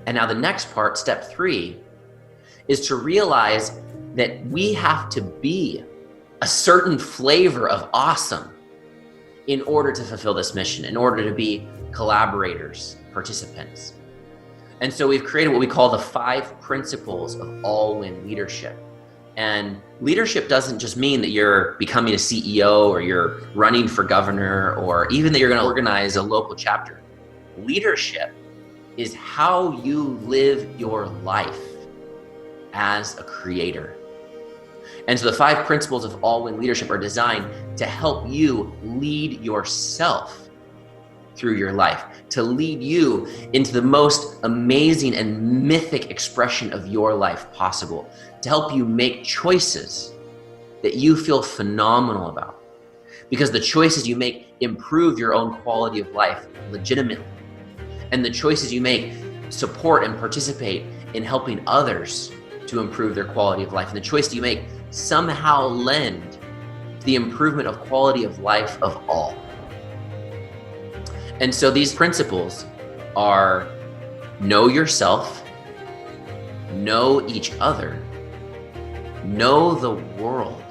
And now the next part, step 3, is to realize that we have to be a certain flavor of awesome in order to fulfill this mission, in order to be collaborators, participants. And so we've created what we call the 5 principles of all-win leadership. And leadership doesn't just mean that you're becoming a CEO or you're running for governor or even that you're going to organize a local chapter. Leadership is how you live your life as a creator. And so the 5 principles of all-win leadership are designed to help you lead yourself through your life, to lead you into the most amazing and mythic expression of your life possible, to help you make choices that you feel phenomenal about. Because the choices you make improve your own quality of life legitimately. And the choices you make support and participate in helping others to improve their quality of life. And the choice you make somehow lend to the improvement of quality of life of all. And so these principles are know yourself, know each other, know the world,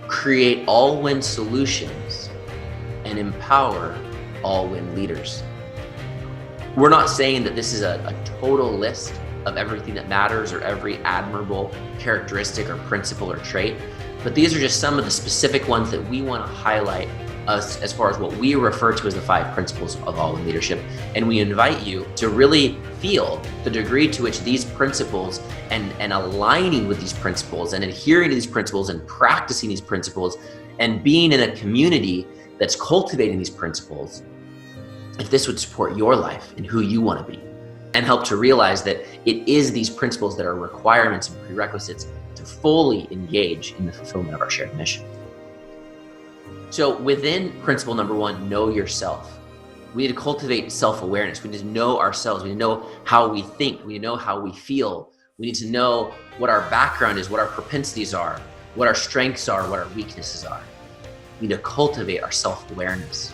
create all-win solutions, and empower all-win leaders. We're not saying that this is a total list of everything that matters or every admirable characteristic or principle or trait, but these are just some of the specific ones that we want to highlight as far as what we refer to as the 5 principles of all-win leadership. And we invite you to really feel the degree to which these principles and aligning with these principles and adhering to these principles and practicing these principles and being in a community that's cultivating these principles, if this would support your life and who you want to be, and help to realize that it is these principles that are requirements and prerequisites to fully engage in the fulfillment of our shared mission. So within principle number 1, know yourself. We need to cultivate self-awareness. We need to know ourselves. We need to know how we think. We need to know how we feel. We need to know what our background is, what our propensities are, what our strengths are, what our weaknesses are. We need to cultivate our self-awareness.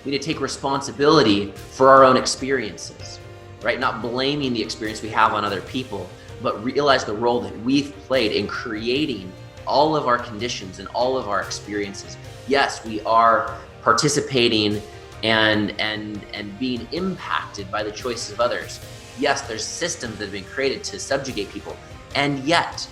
We need to take responsibility for our own experiences, right? Not blaming the experience we have on other people, but realize the role that we've played in creating all of our conditions and all of our experiences. Yes, we are participating and being impacted by the choices of others. Yes, there's systems that have been created to subjugate people. And yet,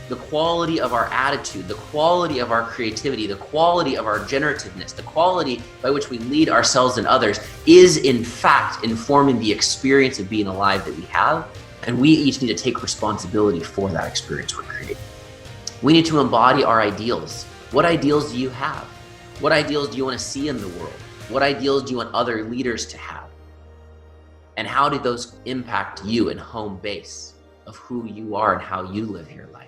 the quality of our attitude, the quality of our creativity, the quality of our generativeness, the quality by which we lead ourselves and others is in fact informing the experience of being alive that we have. And we each need to take responsibility for that experience we're creating. We need to embody our ideals. What ideals do you have? What ideals do you want to see in the world? What ideals do you want other leaders to have? And how do those impact you and home base of who you are and how you live your life?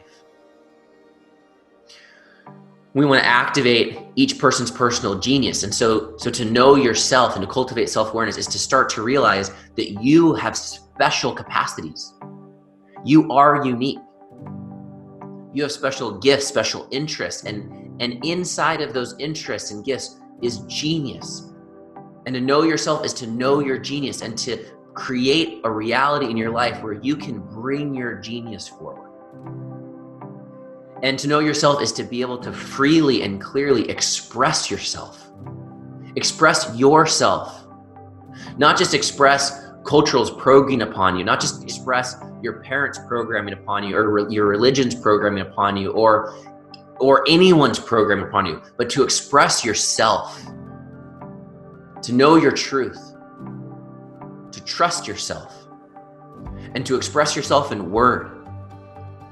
We want to activate each person's personal genius. And so to know yourself and to cultivate self-awareness is to start to realize that you have special capacities. You are unique. You have special gifts, special interests, and inside of those interests and gifts is genius. And to know yourself is to know your genius and to create a reality in your life where you can bring your genius forward. And to know yourself is to be able to freely and clearly express yourself. Express yourself. Not just express culture's programming upon you, not just express your parents' programming upon you or your religion's programming upon you or anyone's programming upon you, but to express yourself, to know your truth, to trust yourself, and to express yourself in word,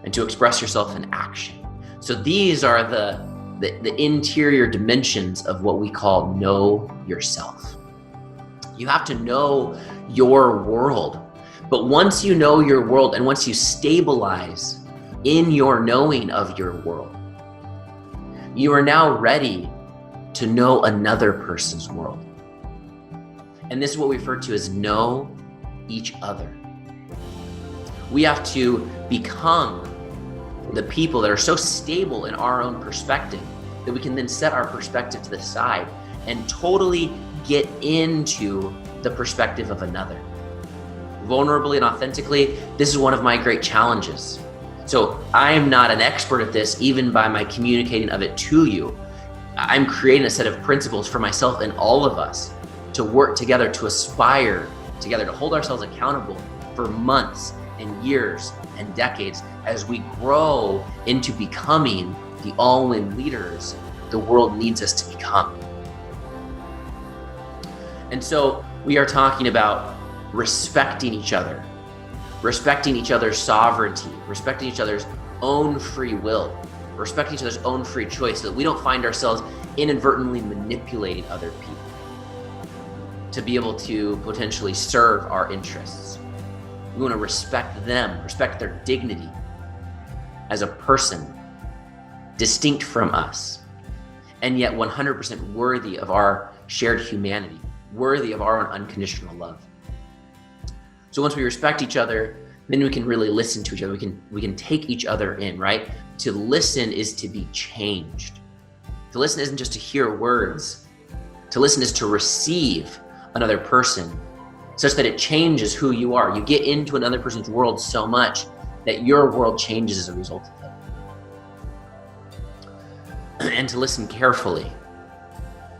and to express yourself in action. So these are the interior dimensions of what we call know yourself. You have to know your world. But once you know your world and once you stabilize in your knowing of your world, you are now ready to know another person's world. And this is what we refer to as know each other. We have to become the people that are so stable in our own perspective that we can then set our perspective to the side and totally get into the perspective of another. vulnerably and authentically, this is one of my great challenges. So I am not an expert at this, even by my communicating of it to you. I'm creating a set of principles for myself and all of us to work together, to aspire together, to hold ourselves accountable for months and years and decades as we grow into becoming the all-in leaders the world needs us to become. And so we are talking about respecting each other, respecting each other's sovereignty, respecting each other's own free will, respecting each other's own free choice, so that we don't find ourselves inadvertently manipulating other people to be able to potentially serve our interests. We want to respect them, respect their dignity as a person, distinct from us, and yet 100% worthy of our shared humanity, worthy of our own unconditional love. So once we respect each other, then we can really listen to each other. We can take each other in, right? To listen is to be changed. To listen isn't just to hear words. To listen is to receive another person such that it changes who you are. You get into another person's world so much that your world changes as a result of it. And to listen carefully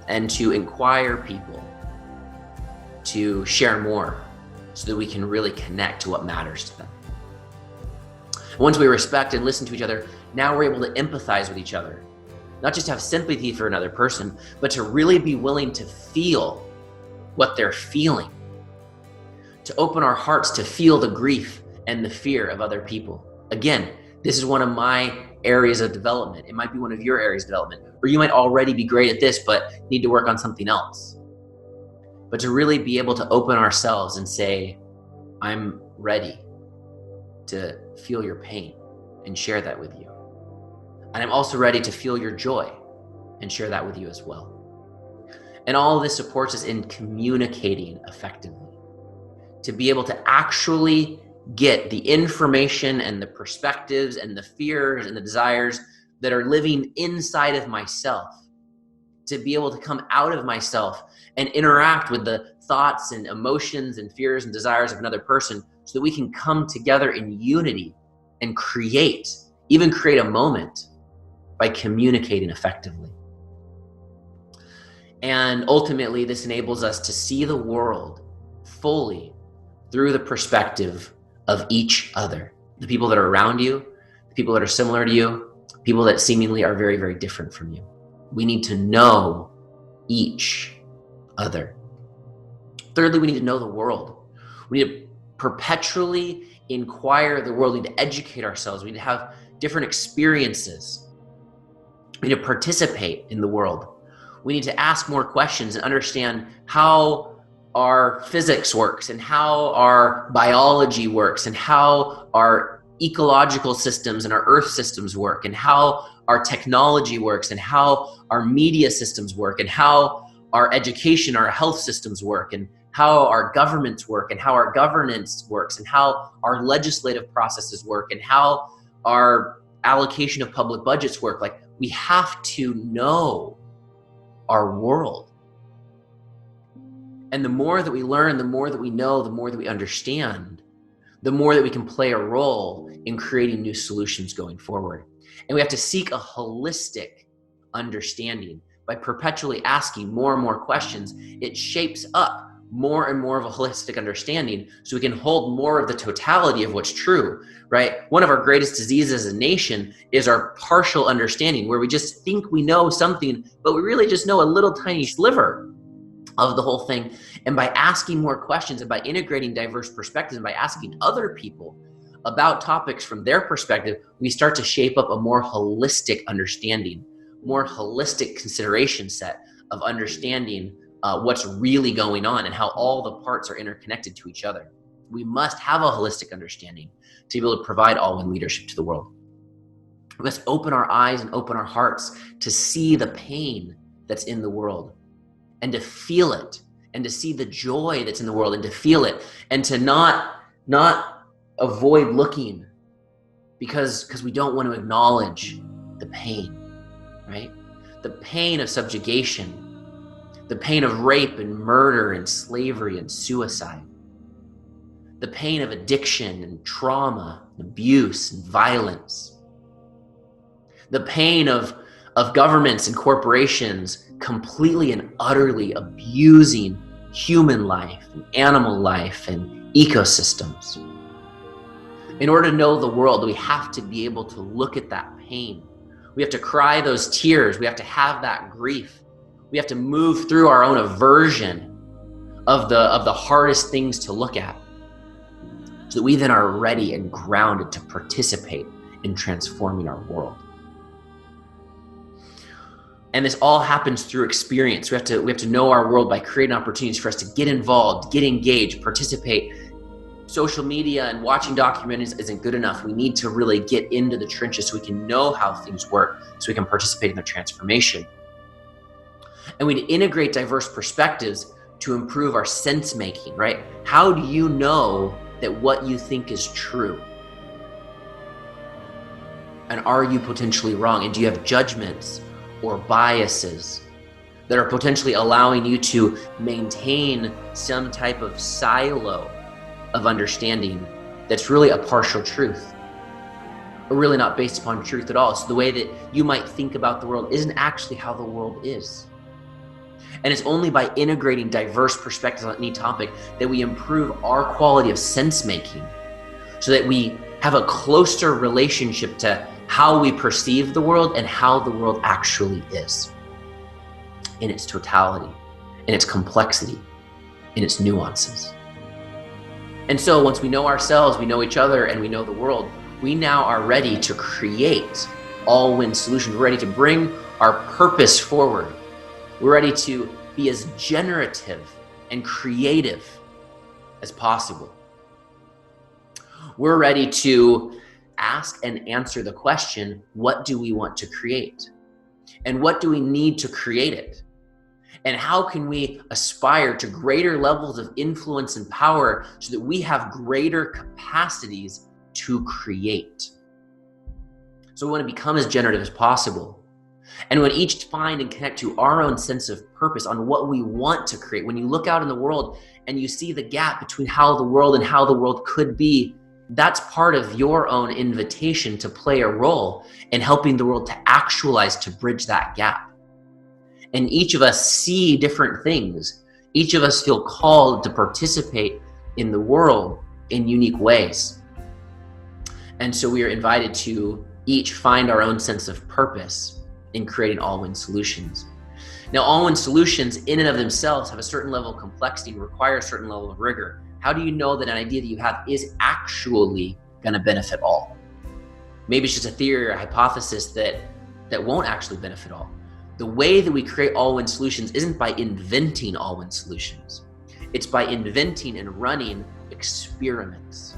and to inquire people to share more so that we can really connect to what matters to them. Once we respect and listen to each other, now we're able to empathize with each other. Not just have sympathy for another person, but to really be willing to feel what they're feeling. To open our hearts to feel the grief and the fear of other people. Again, this is one of my areas of development. It might be one of your areas of development, or you might already be great at this, but need to work on something else. But to really be able to open ourselves and say, I'm ready to feel your pain and share that with you. And I'm also ready to feel your joy and share that with you as well. And all of this supports us in communicating effectively, to be able to actually get the information and the perspectives and the fears and the desires that are living inside of myself, to be able to come out of myself and interact with the thoughts and emotions and fears and desires of another person, so that we can come together in unity and even create a moment by communicating effectively. And ultimately, this enables us to see the world fully through the perspective of each other. The people that are around you, the people that are similar to you, people that seemingly are very, very different from you. We need to know each other. Thirdly, we need to know the world. We need to perpetually inquire the world. We need to educate ourselves. We need to have different experiences. We need to participate in the world. We need to ask more questions and understand how our physics works and how our biology works and how our ecological systems and our earth systems work and how our technology works and how our media systems work and how our education, our health systems work and how our governments work and how our governance works and how our legislative processes work and how our allocation of public budgets work. Like, we have to know our world. And the more that we learn, the more that we know, the more that we understand, the more that we can play a role in creating new solutions going forward. And we have to seek a holistic understanding. By perpetually asking more and more questions, it shapes up more and more of a holistic understanding, so we can hold more of the totality of what's true, right? One of our greatest diseases as a nation is our partial understanding, where we just think we know something, but we really just know a little tiny sliver of the whole thing. And by asking more questions and by integrating diverse perspectives and by asking other people about topics from their perspective, we start to shape up a more holistic understanding, more holistic consideration set of understanding what's really going on and how all the parts are interconnected to each other. We must have a holistic understanding to be able to provide all-in leadership to the world. We must open our eyes and open our hearts to see the pain that's in the world and to feel it and to see the joy that's in the world and to feel it and to not avoid looking because we don't want to acknowledge the pain, right? The pain of subjugation, the pain of rape and murder and slavery and suicide, the pain of addiction and trauma, and abuse and violence, the pain of governments and corporations completely and utterly abusing human life and animal life and ecosystems. In order to know the world, we have to be able to look at that pain. We have to cry those tears. We have to have that grief. We have to move through our own aversion of the hardest things to look at, so that we then are ready and grounded to participate in transforming our world. And this all happens through experience. We have to know our world by creating opportunities for us to get involved, get engaged, participate. Social media and watching documentaries isn't good enough. We need to really get into the trenches so we can know how things work, so we can participate in the transformation. And we integrate diverse perspectives to improve our sense making, right? How do you know that what you think is true? And are you potentially wrong? And do you have judgments or biases that are potentially allowing you to maintain some type of silo of understanding that's really a partial truth, or really not based upon truth at all? So the way that you might think about the world isn't actually how the world is. And it's only by integrating diverse perspectives on any topic that we improve our quality of sense making, so that we have a closer relationship to how we perceive the world and how the world actually is, in its totality, in its complexity, in its nuances. And so once we know ourselves, we know each other, and we know the world, we now are ready to create all-win solutions. We're ready to bring our purpose forward. We're ready to be as generative and creative as possible. We're ready to ask and answer the question, what do we want to create? And what do we need to create it? And how can we aspire to greater levels of influence and power so that we have greater capacities to create? So we want to become as generative as possible. And when each find and connect to our own sense of purpose on what we want to create, when you look out in the world and you see the gap between how the world and how the world could be, that's part of your own invitation to play a role in helping the world to actualize, to bridge that gap. And each of us see different things. Each of us feel called to participate in the world in unique ways. And so we are invited to each find our own sense of purpose in creating all-win solutions. Now, all-win solutions in and of themselves have a certain level of complexity and require a certain level of rigor. How do you know that an idea that you have is actually going to benefit all? Maybe it's just a theory or a hypothesis that won't actually benefit all. The way that we create all-win solutions isn't by inventing all-win solutions. It's by inventing and running experiments,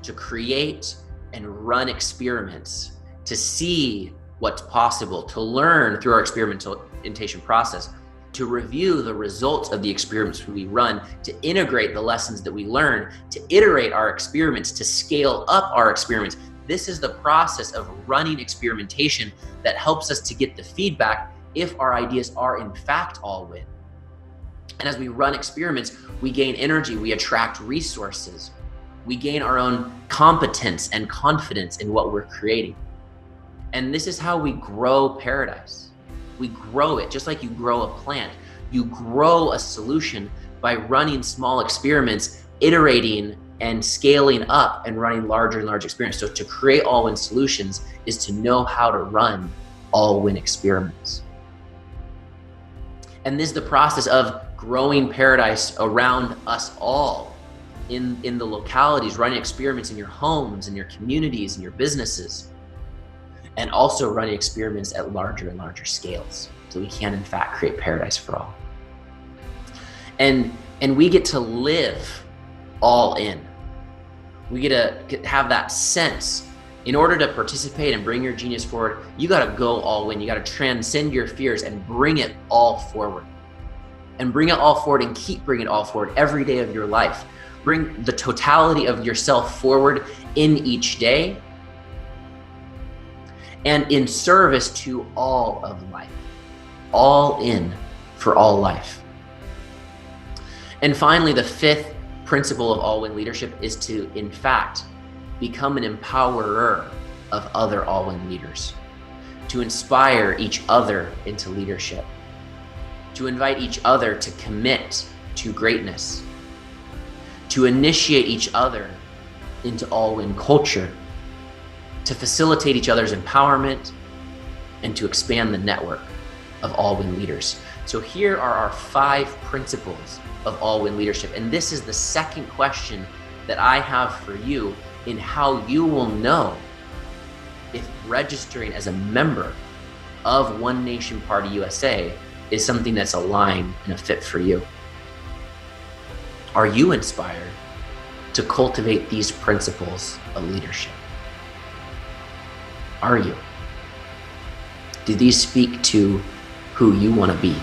to create and run experiments, to see what's possible, to learn through our experimentation process, to review the results of the experiments we run, to integrate the lessons that we learn, to iterate our experiments, to scale up our experiments. This is the process of running experimentation that helps us to get the feedback if our ideas are in fact all-win. And as we run experiments, we gain energy, we attract resources, we gain our own competence and confidence in what we're creating. And this is how we grow paradise. We grow it just like you grow a plant. You grow a solution by running small experiments, iterating and scaling up and running larger and larger experiments. So to create all-win solutions is to know how to run all-win experiments. And this is the process of growing paradise around us all in the localities, running experiments in your homes, in your communities, in your businesses, and also running experiments at larger and larger scales so we can in fact create paradise for all. And we get to live all in. We get to have that sense. In order to participate and bring your genius forward, you got to go all in. You got to transcend your fears and bring it all forward. And bring it all forward and keep bringing it all forward every day of your life. Bring the totality of yourself forward in each day and in service to all of life. All in for all life. And finally, the fifth principle of All-Win leadership is to, in fact, become an empowerer of other All-Win leaders, to inspire each other into leadership, to invite each other to commit to greatness, to initiate each other into All-Win culture, to facilitate each other's empowerment, and to expand the network of All-Win leaders. So here are our 5 principles of All-Win leadership. And this is the second question that I have for you in how you will know if registering as a member of One Nation Party USA is something that's aligned and a fit for you. Are you inspired to cultivate these principles of leadership? Are you? Do these speak to who you want to be?